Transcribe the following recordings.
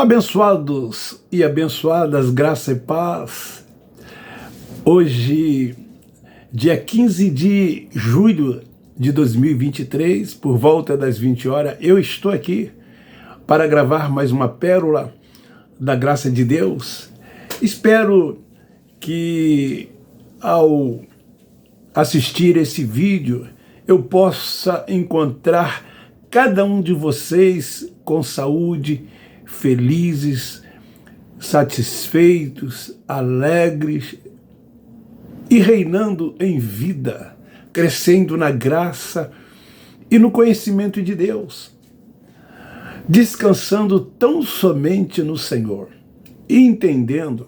Abençoados e abençoadas, graça e paz. Hoje, dia 15 de julho de 2023, por volta das 20 horas, eu estou aqui para gravar mais uma pérola da graça de Deus. Espero que ao assistir esse vídeo eu possa encontrar cada um de vocês com saúde, felizes, satisfeitos, alegres e reinando em vida, crescendo na graça e no conhecimento de Deus, descansando tão somente no Senhor e entendendo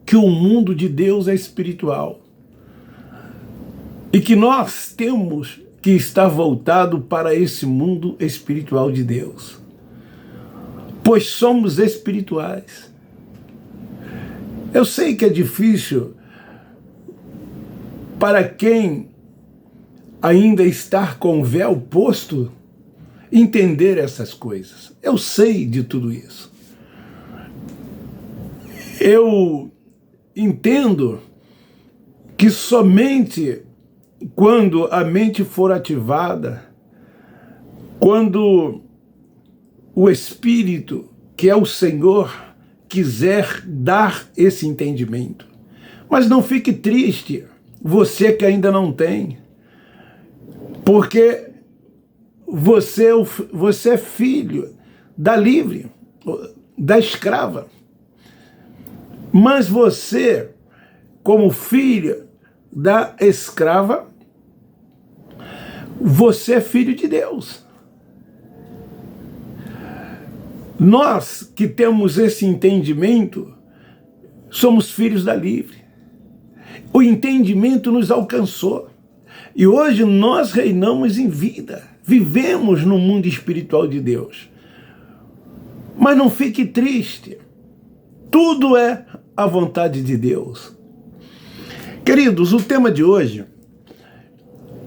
que o mundo de Deus é espiritual e que nós temos que estar voltado para esse mundo espiritual de Deus, pois somos espirituais. Eu sei que é difícil para quem ainda está com o véu posto entender essas coisas. Eu sei de tudo isso. Eu entendo que somente quando a mente for ativada, quando o Espírito, que é o Senhor, quiser dar esse entendimento. Mas não fique triste, você que ainda não tem, porque você é filho da livre, da escrava. Mas você, como filho da escrava, você é filho de Deus. Nós que temos esse entendimento, somos filhos da livre. O entendimento nos alcançou. E hoje nós reinamos em vida. Vivemos no mundo espiritual de Deus. Mas não fique triste. Tudo é a vontade de Deus. Queridos, o tema de hoje,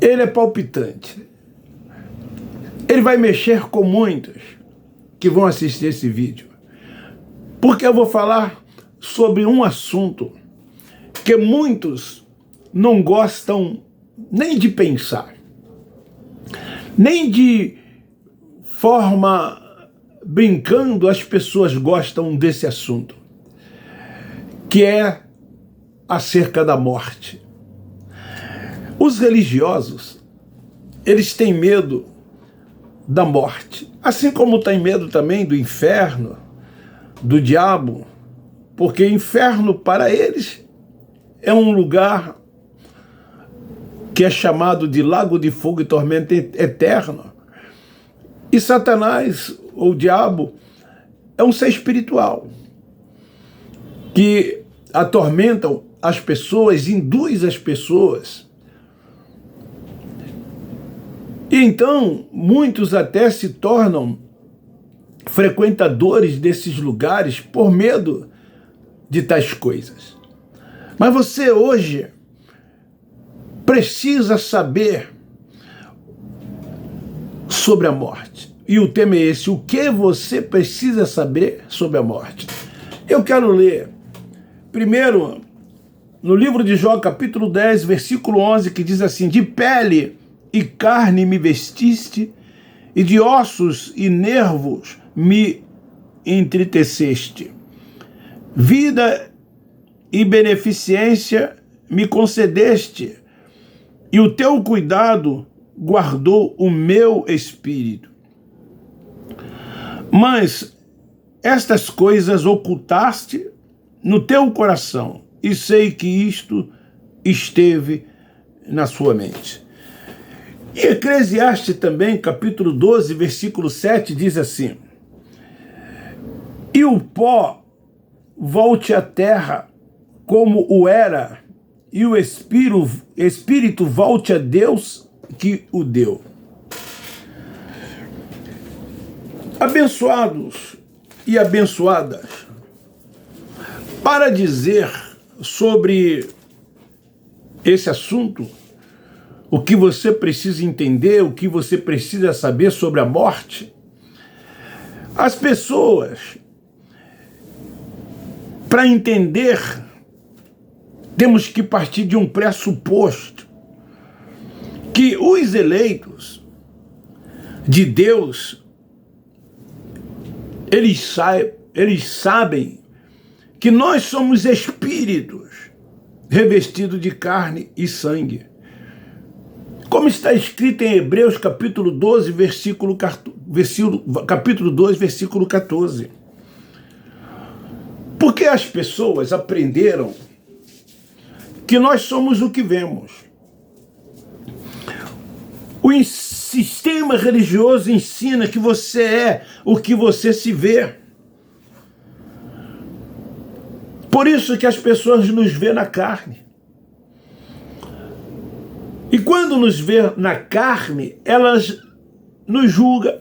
ele é palpitante. Ele vai mexer com muitos que vão assistir esse vídeo, porque eu vou falar sobre um assunto que muitos não gostam nem de pensar, nem de forma brincando as pessoas gostam desse assunto, que é acerca da morte. Os religiosos, eles têm medo da morte, assim como tem medo também do inferno, do diabo, porque inferno para eles é um lugar que é chamado de lago de fogo e tormento eterno. E Satanás, ou o diabo, é um ser espiritual que atormentam as pessoas, induz as pessoas. E então, muitos até se tornam frequentadores desses lugares por medo de tais coisas. Mas você hoje precisa saber sobre a morte. E o tema é esse: o que você precisa saber sobre a morte? Eu quero ler primeiro no livro de Jó, capítulo 10, versículo 11, que diz assim: de pele e carne me vestiste, e de ossos e nervos me entriteceste. Vida e beneficência me concedeste, e o teu cuidado guardou o meu espírito. Mas estas coisas ocultaste no teu coração, e sei que isto esteve na sua mente. E Eclesiastes também, capítulo 12, versículo 7, diz assim: e o pó volte à terra como o era, e o espírito volte a Deus que o deu. Abençoados e abençoadas, para dizer sobre esse assunto, o que você precisa entender, o que você precisa saber sobre a morte, as pessoas Para entender, temos que partir de um pressuposto, que os eleitos de Deus, eles sabem que nós somos espíritos revestidos de carne e sangue. Como está escrito em Hebreus capítulo 12, capítulo 2, versículo 14. Porque as pessoas aprenderam que nós somos o que vemos. O sistema religioso ensina que você é o que você se vê. Por isso que as pessoas nos vê na carne. E quando nos vê na carne, elas nos julgam.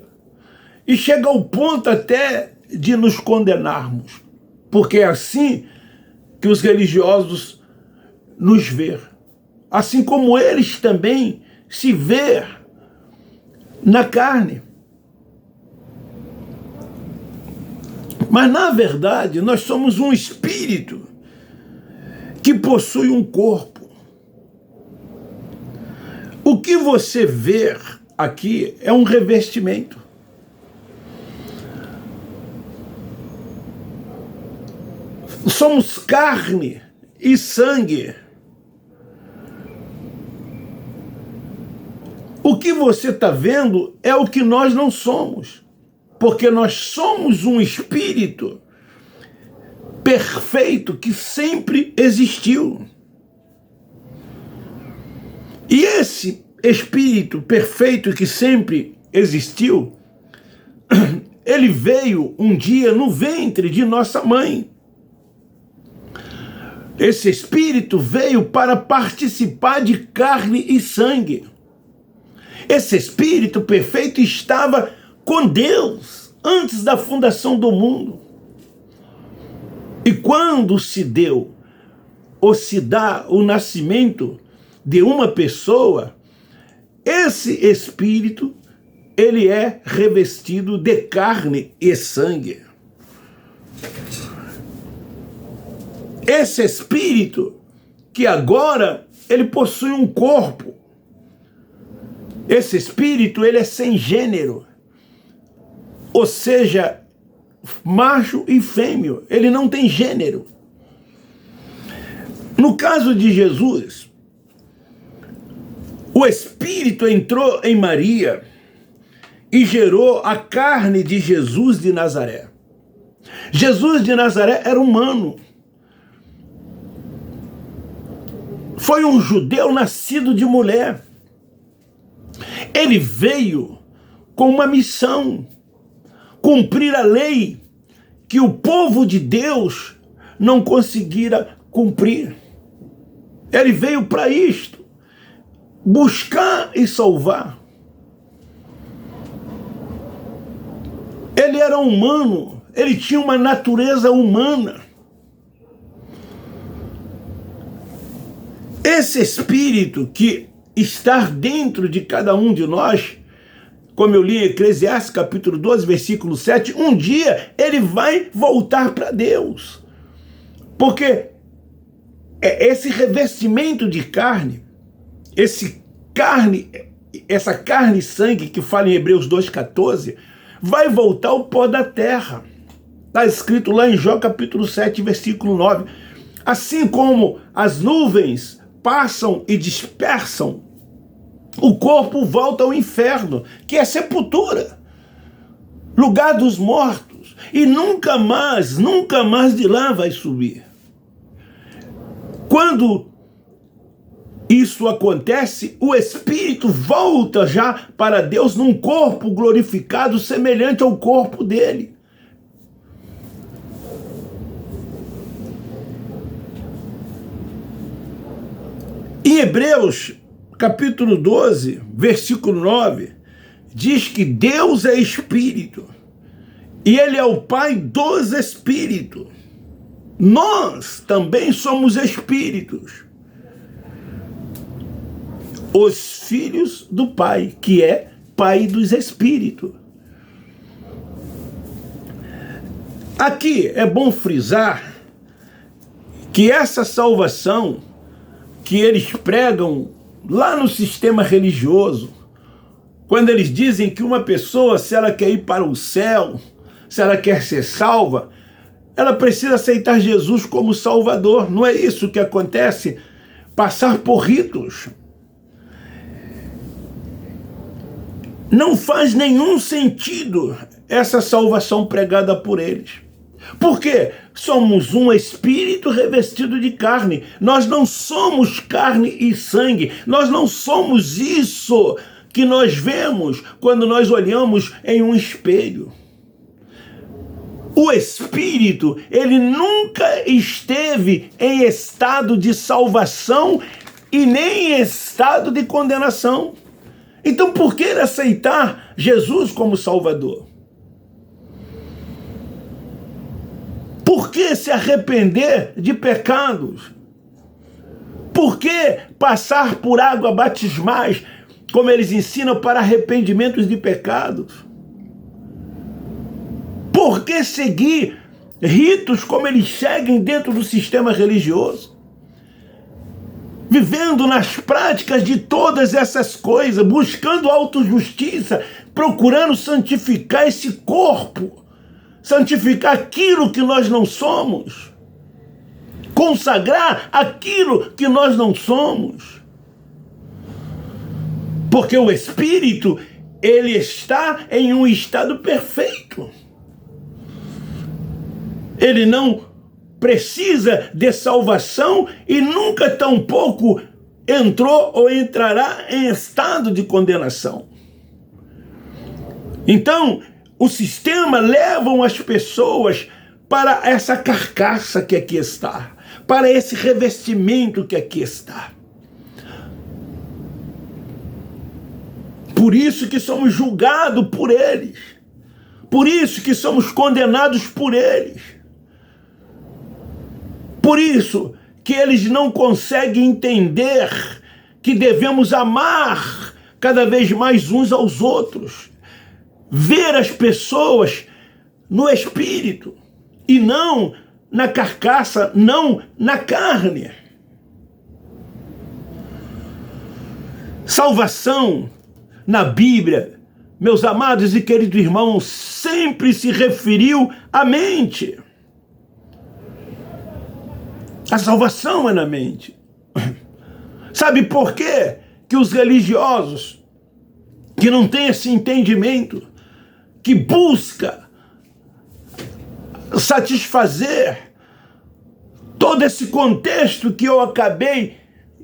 E chega ao ponto até de nos condenarmos. Porque é assim que os religiosos nos vê. Assim como eles também se vê na carne. Mas, na verdade, nós somos um espírito que possui um corpo. O que você vê aqui é um revestimento. Somos carne e sangue. O que você está vendo é o que nós não somos. Porque nós somos um espírito perfeito que sempre existiu. E esse espírito perfeito que sempre existiu, ele veio um dia no ventre de nossa mãe. Esse espírito veio para participar de carne e sangue. Esse espírito perfeito estava com Deus antes da fundação do mundo. E quando se deu ou se dá o nascimento de uma pessoa, esse espírito, ele é revestido de carne e sangue. Esse espírito que agora ele possui um corpo. Esse espírito, ele é sem gênero. Ou seja, macho e fêmea, ele não tem gênero. No caso de Jesus, o Espírito entrou em Maria e gerou a carne de Jesus de Nazaré. Jesus de Nazaré era humano. Foi um judeu nascido de mulher. Ele veio com uma missão: cumprir a lei que o povo de Deus não conseguira cumprir. Ele veio para isto, buscar e salvar. Ele era humano, ele tinha uma natureza humana. Esse espírito que está dentro de cada um de nós, como eu li em Eclesiastes capítulo 12, versículo 7, um dia ele vai voltar para Deus. Porque esse revestimento de carne, essa carne e sangue que fala em Hebreus 2,14, vai voltar ao pó da terra. Está escrito lá em Jó capítulo 7, versículo 9. Assim como as nuvens passam e dispersam, o corpo volta ao inferno, que é sepultura, lugar dos mortos, e nunca mais de lá vai subir. Quando isso acontece, o espírito volta já para Deus num corpo glorificado, semelhante ao corpo dele. Em Hebreus capítulo 12, versículo 9, diz que Deus é espírito e ele é o Pai dos espíritos. Nós também somos espíritos, os filhos do Pai, que é Pai dos espíritos. Aqui é bom frisar que essa salvação que eles pregam lá no sistema religioso, quando eles dizem que uma pessoa, se ela quer ir para o céu, se ela quer ser salva, ela precisa aceitar Jesus como Salvador. Não é isso que acontece? Passar por ritos. Não faz nenhum sentido essa salvação pregada por eles. Por quê? Somos um espírito revestido de carne. Nós não somos carne e sangue. Nós não somos isso que nós vemos quando nós olhamos em um espelho. O espírito, ele nunca esteve em estado de salvação e nem em estado de condenação. Então, por que aceitar Jesus como Salvador? Por que se arrepender de pecados? Por que passar por água batismais, como eles ensinam, para arrependimentos de pecados? Por que seguir ritos como eles seguem dentro do sistema religioso? Vivendo nas práticas de todas essas coisas, buscando autojustiça, procurando santificar esse corpo, santificar aquilo que nós não somos, consagrar aquilo que nós não somos. Porque o Espírito, ele está em um estado perfeito. Ele não precisa de salvação e nunca tampouco entrou ou entrará em estado de condenação. Então, o sistema leva as pessoas para essa carcaça que aqui está, para esse revestimento que aqui está. Por isso que somos julgados por eles. Por isso que somos condenados por eles. Por isso que eles não conseguem entender que devemos amar cada vez mais uns aos outros. Ver as pessoas no espírito e não na carcaça, não na carne. Salvação na Bíblia, meus amados e queridos irmãos, sempre se referiu à mente. A salvação é na mente. Sabe por quê que os religiosos que não têm esse entendimento, que busca satisfazer todo esse contexto que eu acabei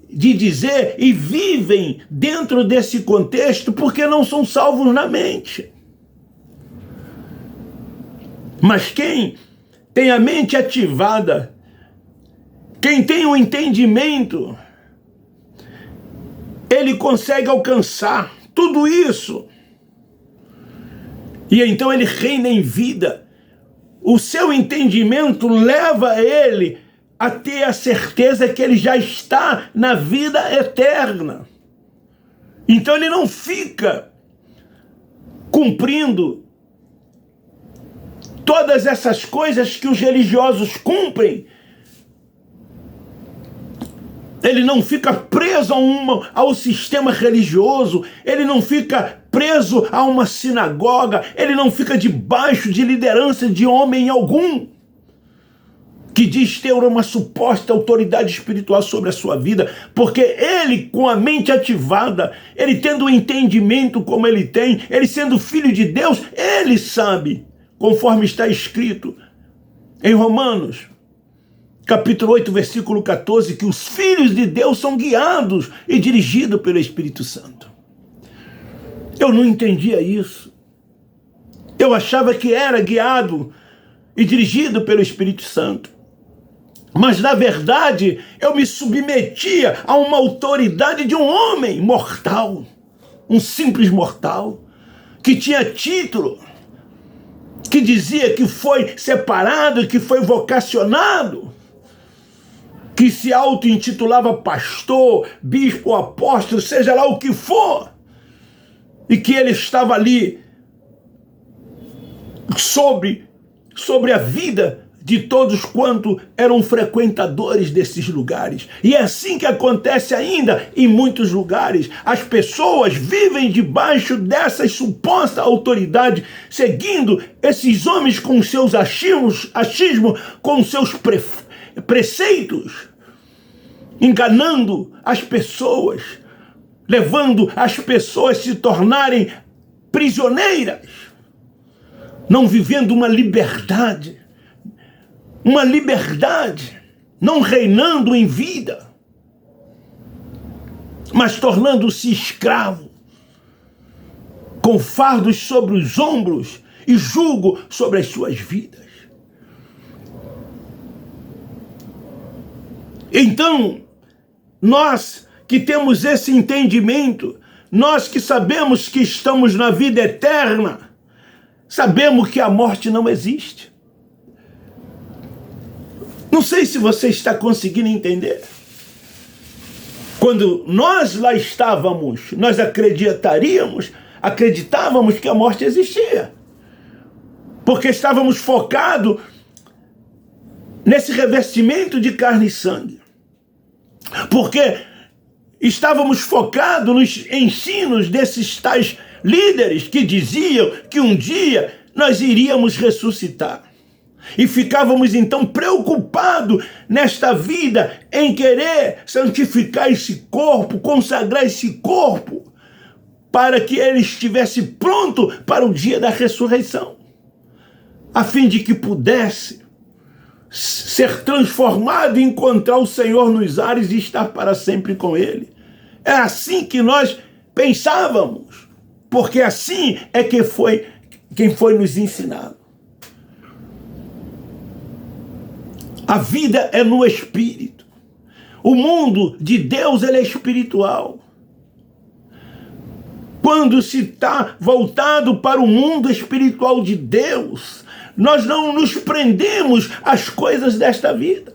de dizer e vivem dentro desse contexto porque não são salvos na mente? Mas quem tem a mente ativada, quem tem um entendimento, ele consegue alcançar tudo isso. E então ele reina em vida. O seu entendimento leva ele a ter a certeza que ele já está na vida eterna. Então ele não fica cumprindo todas essas coisas que os religiosos cumprem. Ele não fica preso ao sistema religioso, ele não fica preso a uma sinagoga, ele não fica debaixo de liderança de homem algum que diz ter uma suposta autoridade espiritual sobre a sua vida, porque ele, com a mente ativada, ele tendo o entendimento como ele tem, ele sendo filho de Deus, ele sabe, conforme está escrito em Romanos, capítulo 8, versículo 14, que os filhos de Deus são guiados e dirigidos pelo Espírito Santo. Eu não entendia isso. Eu achava que era guiado e dirigido pelo Espírito Santo. Mas, na verdade, eu me submetia a uma autoridade de um homem mortal, um simples mortal, que tinha título, que dizia que foi separado, que foi vocacionado, que se auto-intitulava pastor, bispo, apóstolo, seja lá o que for, e que ele estava ali sobre a vida de todos quanto eram frequentadores desses lugares. E é assim que acontece ainda em muitos lugares. As pessoas vivem debaixo dessa suposta autoridade, seguindo esses homens com seus achismos, com seus preceitos, enganando as pessoas, levando as pessoas a se tornarem prisioneiras, não vivendo uma liberdade, não reinando em vida, mas tornando-se escravo, com fardos sobre os ombros e jugo sobre as suas vidas. Então, nós que temos esse entendimento, nós que sabemos que estamos na vida eterna, sabemos que a morte não existe. Não sei se você está conseguindo entender. Quando nós lá estávamos, nós acreditávamos que a morte existia. Porque estávamos focados nesse revestimento de carne e sangue. Porque estávamos focados nos ensinos desses tais líderes que diziam que um dia nós iríamos ressuscitar. E ficávamos então preocupados nesta vida em querer santificar esse corpo, consagrar esse corpo, para que ele estivesse pronto para o dia da ressurreição, a fim de que pudesse ser transformado e encontrar o Senhor nos ares e estar para sempre com ele. É assim que nós pensávamos, porque assim é que foi quem foi nos ensinado. A vida é no Espírito. O mundo de Deus, ele é espiritual. Quando se está voltado para o mundo espiritual de Deus, nós não nos prendemos às coisas desta vida,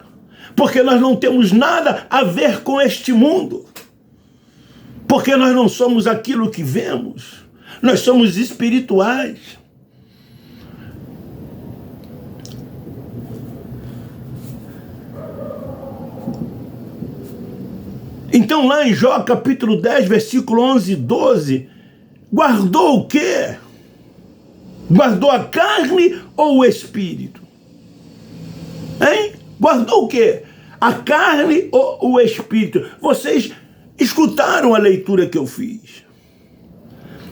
porque nós não temos nada a ver com este mundo, porque nós não somos aquilo que vemos, nós somos espirituais. Então lá em Jó capítulo 10, versículo 11 e 12, guardou o quê? Guardou a carne ou o espírito? Hein? Guardou o quê? A carne ou o espírito? Vocês escutaram a leitura que eu fiz.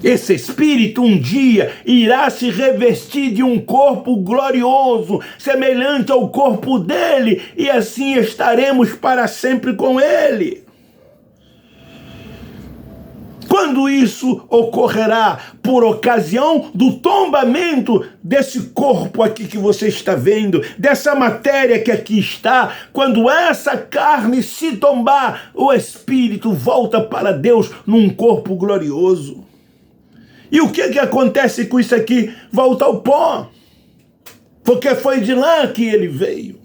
Esse espírito um dia irá se revestir de um corpo glorioso, semelhante ao corpo dele, e assim estaremos para sempre com ele. Quando isso ocorrerá? Por ocasião do tombamento desse corpo aqui que você está vendo, dessa matéria que aqui está. Quando essa carne se tombar, o espírito volta para Deus num corpo glorioso. E o que acontece com isso aqui? Volta ao pó, porque foi de lá que ele veio.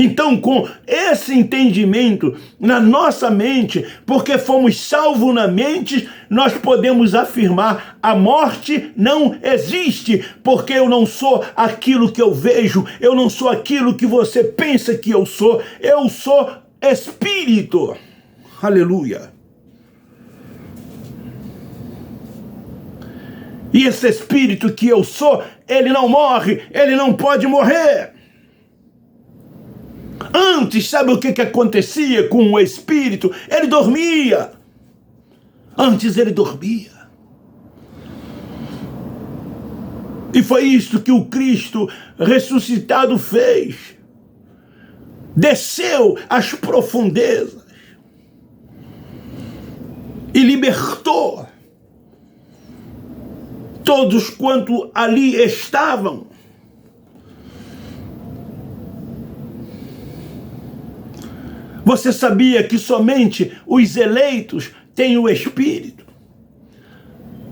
Então, com esse entendimento na nossa mente, porque fomos salvos na mente, nós podemos afirmar: a morte não existe, porque eu não sou aquilo que eu vejo, eu não sou aquilo que você pensa que eu sou espírito. Aleluia. E esse espírito que eu sou, ele não morre, ele não pode morrer. Antes, sabe o que acontecia com o espírito? Ele dormia. Antes ele dormia. E foi isto que o Cristo ressuscitado fez. Desceu às profundezas e libertou todos quanto ali estavam. Você sabia que somente os eleitos têm o Espírito?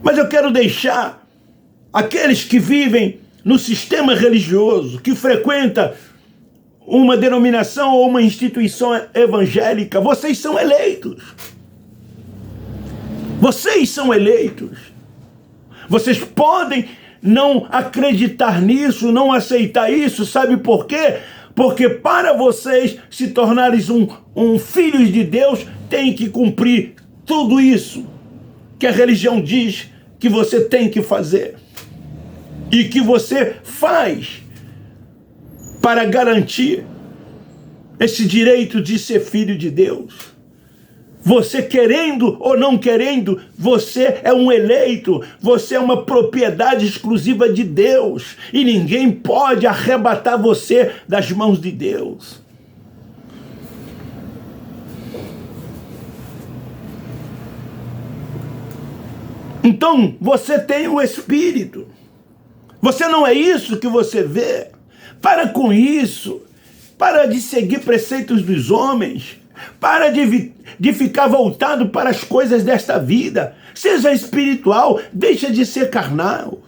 Mas eu quero deixar aqueles que vivem no sistema religioso, que frequenta uma denominação ou uma instituição evangélica, vocês são eleitos. Vocês são eleitos. Vocês podem não acreditar nisso, não aceitar isso. Sabe por quê? Porque para vocês se tornarem um filho de Deus, tem que cumprir tudo isso que a religião diz que você tem que fazer. E que você faz para garantir esse direito de ser filho de Deus. Você querendo ou não querendo, você é um eleito, você é uma propriedade exclusiva de Deus. E ninguém pode arrebatar você das mãos de Deus. Então, você tem o Espírito. Você não é isso que você vê. Para com isso. Para de seguir preceitos dos homens. Para de ficar voltado para as coisas desta vida. Seja espiritual, deixa de ser carnal.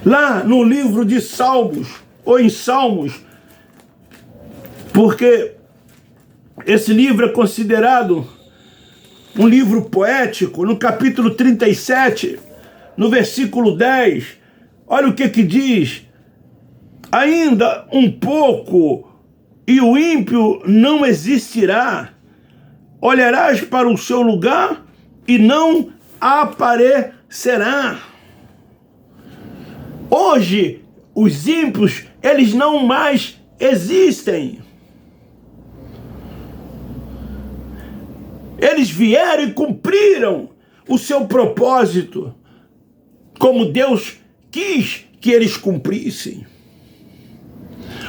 Lá no livro de Salmos, ou em Salmos, porque esse livro é considerado um livro poético, no capítulo 37, no versículo 10, olha o que diz: ainda um pouco e o ímpio não existirá, olharás para o seu lugar e não aparecerá. Hoje, os ímpios, eles não mais existem. Eles vieram e cumpriram o seu propósito, como Deus quis que eles cumprissem.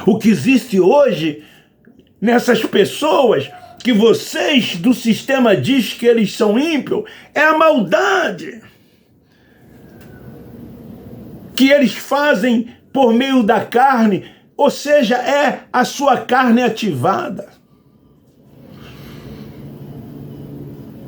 O que existe hoje nessas pessoas que vocês do sistema diz que eles são ímpios é a maldade que eles fazem por meio da carne, ou seja, é a sua carne ativada.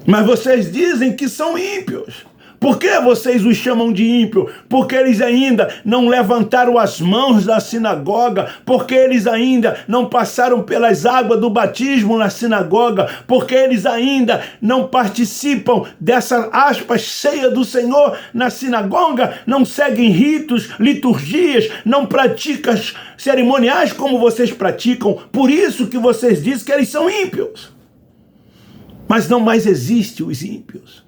Mas vocês dizem que são ímpios. Por que vocês os chamam de ímpio? Porque eles ainda não levantaram as mãos na sinagoga, porque eles ainda não passaram pelas águas do batismo na sinagoga, porque eles ainda não participam dessa, aspas, ceia do Senhor na sinagoga, não seguem ritos, liturgias, não praticam cerimoniais como vocês praticam. Por isso que vocês dizem que eles são ímpios. Mas não mais existem os ímpios.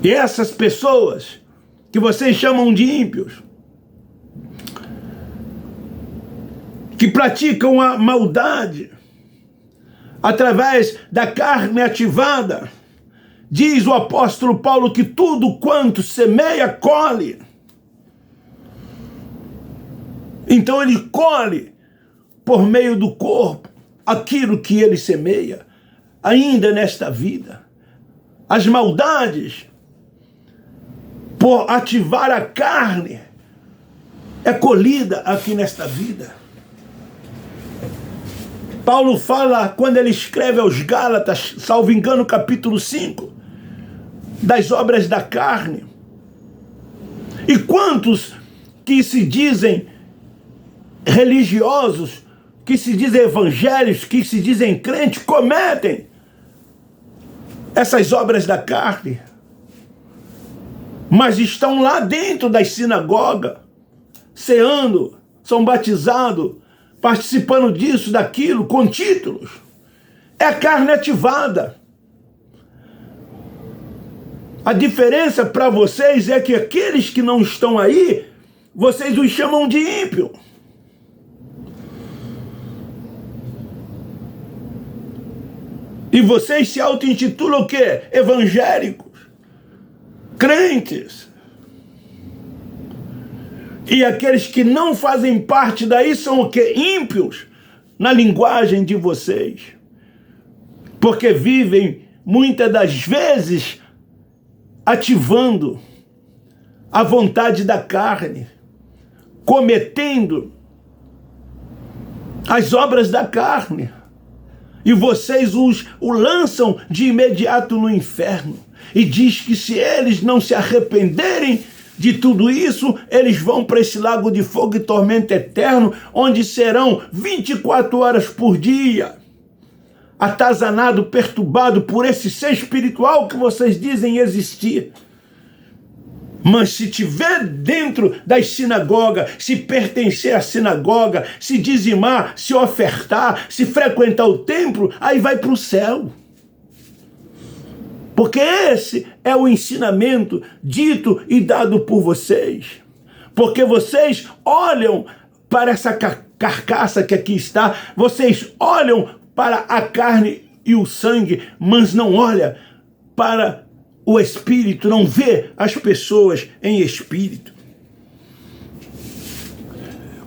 E essas pessoas que vocês chamam de ímpios, que praticam a maldade através da carne ativada, diz o apóstolo Paulo que tudo quanto semeia, colhe. Então ele colhe por meio do corpo aquilo que ele semeia, ainda nesta vida. As maldades, por ativar a carne, é colhida aqui nesta vida. Paulo fala, quando ele escreve aos Gálatas, salvo engano, capítulo 5, das obras da carne. E quantos que se dizem religiosos, que se dizem evangélicos, que se dizem crentes, cometem essas obras da carne, mas estão lá dentro das sinagogas, ceando, são batizados, participando disso, daquilo, com títulos. É a carne ativada. A diferença para vocês é que aqueles que não estão aí, vocês os chamam de ímpio. E vocês se auto-intitulam o quê? Evangélicos, crentes. E aqueles que não fazem parte daí são o quê? Ímpios, na linguagem de vocês. Porque vivem, muitas das vezes, ativando a vontade da carne, cometendo as obras da carne. E vocês o lançam de imediato no inferno. E diz que se eles não se arrependerem, de tudo isso, eles vão para esse lago de fogo e tormento eterno, onde serão 24 horas por dia, atazanado, perturbado por esse ser espiritual que vocês dizem existir. Mas se tiver dentro das sinagogas, se pertencer à sinagoga, se dizimar, se ofertar, se frequentar o templo, aí vai para o céu. Porque esse é o ensinamento dito e dado por vocês. Porque vocês olham para essa carcaça que aqui está, vocês olham para a carne e o sangue, mas não olham para o espírito, não vê as pessoas em espírito.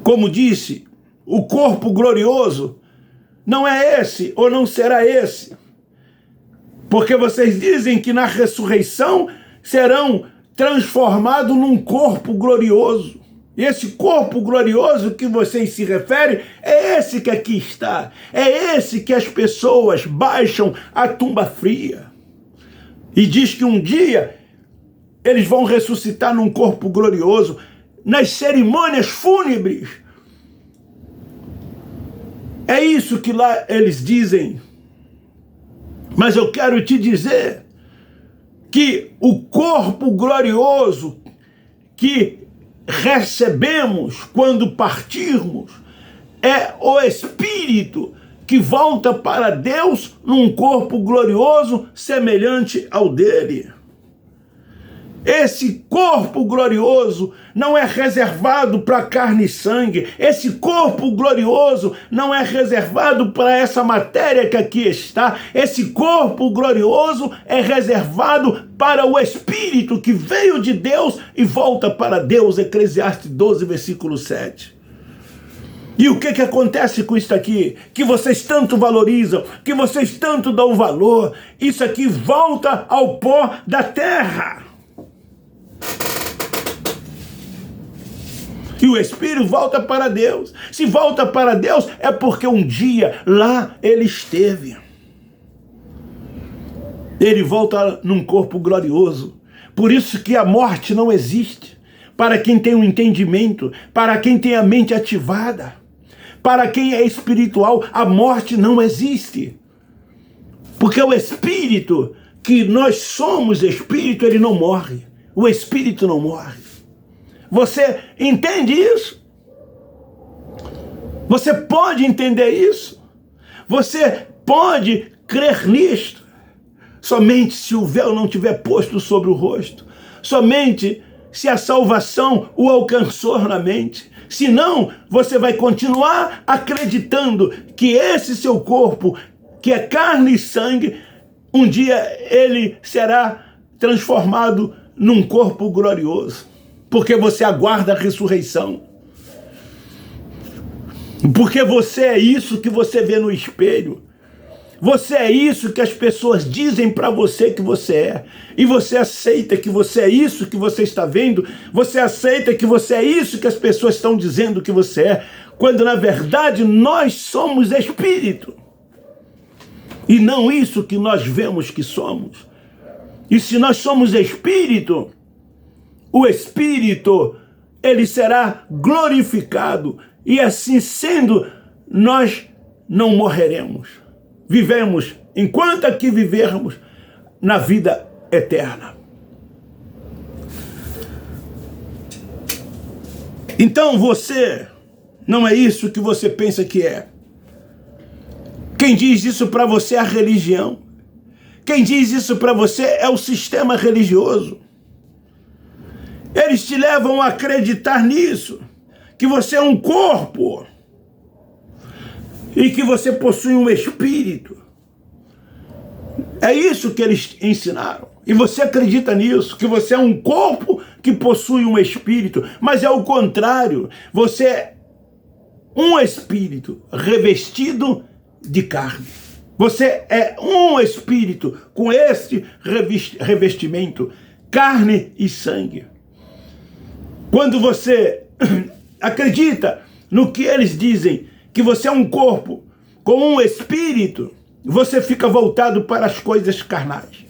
Como disse, o corpo glorioso não é esse ou não será esse. Porque vocês dizem que na ressurreição serão transformados num corpo glorioso. E esse corpo glorioso que vocês se referem é esse que aqui está. É esse que as pessoas baixam à tumba fria. E diz que um dia eles vão ressuscitar num corpo glorioso. Nas cerimônias fúnebres. É isso que lá eles dizem. Mas eu quero te dizer que o corpo glorioso que recebemos quando partirmos é o Espírito que volta para Deus num corpo glorioso semelhante ao dele. Esse corpo glorioso não é reservado para carne e sangue. Esse corpo glorioso não é reservado para essa matéria que aqui está. Esse corpo glorioso é reservado para o Espírito que veio de Deus e volta para Deus. Eclesiastes 12, versículo 7. E o que acontece com isso aqui? Que vocês tanto valorizam, que vocês tanto dão valor. Isso aqui volta ao pó da terra. E o Espírito volta para Deus. Se volta para Deus, é porque um dia lá ele esteve. Ele volta num corpo glorioso. Por isso que a morte não existe. Para quem tem um entendimento, para quem tem a mente ativada, para quem é espiritual, a morte não existe. Porque o Espírito, que nós somos Espírito, ele não morre. O Espírito não morre. Você entende isso? Você pode entender isso? Você pode crer nisto? Somente se o véu não tiver posto sobre o rosto. Somente se a salvação o alcançou na mente. Senão, você vai continuar acreditando que esse seu corpo, que é carne e sangue, um dia ele será transformado num corpo glorioso. Porque você aguarda a ressurreição. Porque você é isso que você vê no espelho. Você é isso que as pessoas dizem para você que você é. E você aceita que você é isso que você está vendo. Você aceita que você é isso que as pessoas estão dizendo que você é. Quando na verdade nós somos espírito. E não isso que nós vemos que somos. E se nós somos espírito, o Espírito, ele será glorificado. E assim sendo, nós não morreremos. Vivemos, enquanto aqui vivermos, na vida eterna. Então você, não é isso que você pensa que é. Quem diz isso para você é a religião. Quem diz isso para você é o sistema religioso. Eles te levam a acreditar nisso, que você é um corpo e que você possui um espírito. É isso que eles ensinaram. E você acredita nisso, que você é um corpo que possui um espírito. Mas é o contrário. Você é um espírito revestido de carne. Você é um espírito com este revestimento, carne e sangue. Quando você acredita no que eles dizem, que você é um corpo com um espírito, você fica voltado para as coisas carnais.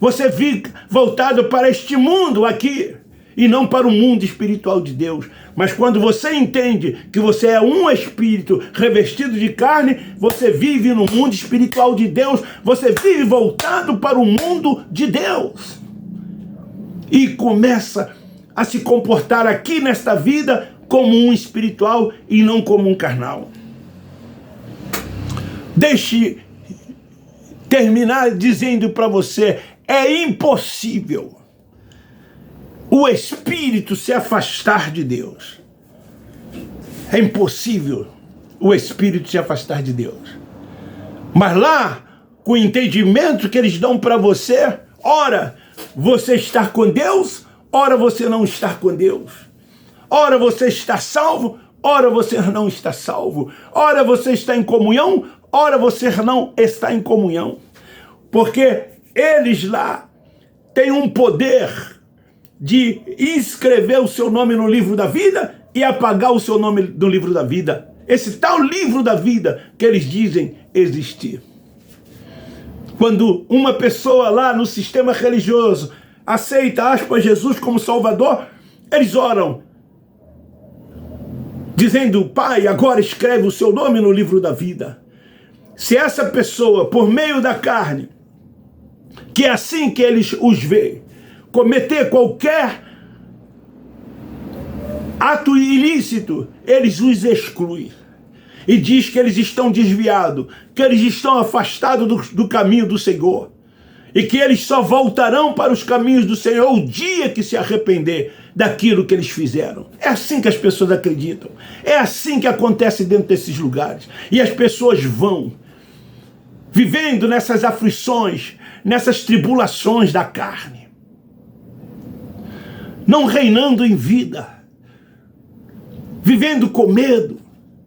Você fica voltado para este mundo aqui. e não para o mundo espiritual de Deus. Mas quando você entende que você é um espírito revestido de carne, você vive no mundo espiritual de Deus, você vive voltado para o mundo de Deus. E começa a se comportar aqui nesta vida como um espiritual e não como um carnal. Deixe terminar dizendo para você, é impossível o espírito se afastar de Deus. É impossível o espírito se afastar de Deus. Mas lá, com o entendimento que eles dão para você, ora você está com Deus, ora você não está com Deus. Ora você está salvo, ora você não está salvo. Ora você está em comunhão, ora você não está em comunhão. Porque eles lá têm um poder de inscrever o seu nome no livro da vida e apagar o seu nome do livro da vida. Esse tal livro da vida que eles dizem existir. Quando uma pessoa lá no sistema religioso aceita, aspas, Jesus como Salvador, eles oram, dizendo, Pai, agora escreve o seu nome no livro da vida. Se essa pessoa, por meio da carne, que é assim que eles os veem, cometer qualquer ato ilícito, eles os excluem. E diz que eles estão desviados, que eles estão afastados do caminho do Senhor. E que eles só voltarão para os caminhos do Senhor o dia que se arrepender daquilo que eles fizeram. É assim que as pessoas acreditam. É assim que acontece dentro desses lugares. E as pessoas vão vivendo nessas aflições, nessas tribulações da carne. Não reinando em vida. Vivendo com medo,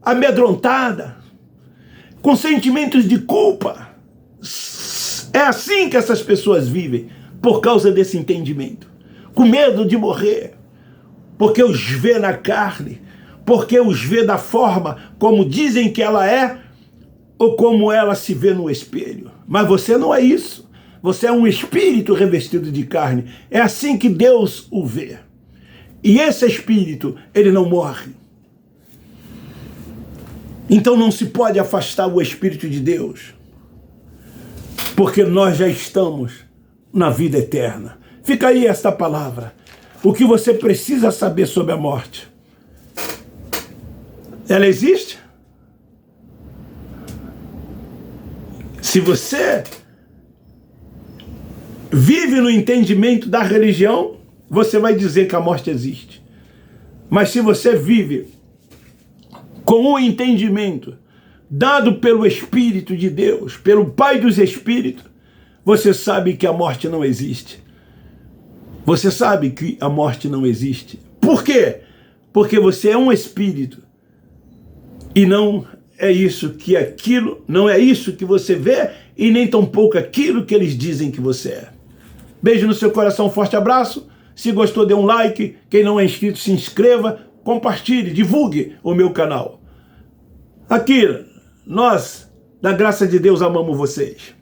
amedrontada, com sentimentos de culpa. É assim que essas pessoas vivem, por causa desse entendimento. Com medo de morrer, porque os vê na carne, porque os vê da forma como dizem que ela é, ou como ela se vê no espelho. Mas você não é isso. Você é um espírito revestido de carne. É assim que Deus o vê. E esse espírito, ele não morre. Então não se pode afastar o Espírito de Deus, porque nós já estamos na vida eterna. Fica aí esta palavra. O que você precisa saber sobre a morte? Ela existe? Se você vive no entendimento da religião, você vai dizer que a morte existe. Mas se você vive com o entendimento dado pelo Espírito de Deus, pelo Pai dos Espíritos, você sabe que a morte não existe. Você sabe que a morte não existe. Por quê? Porque você é um espírito. E não é isso que aquilo, não é isso que você vê, e nem tampouco aquilo que eles dizem que você é. Beijo no seu coração, um forte abraço. Se gostou, dê um like. Quem não é inscrito, se inscreva. Compartilhe, divulgue o meu canal. Aqui, nós, da graça de Deus, amamos vocês.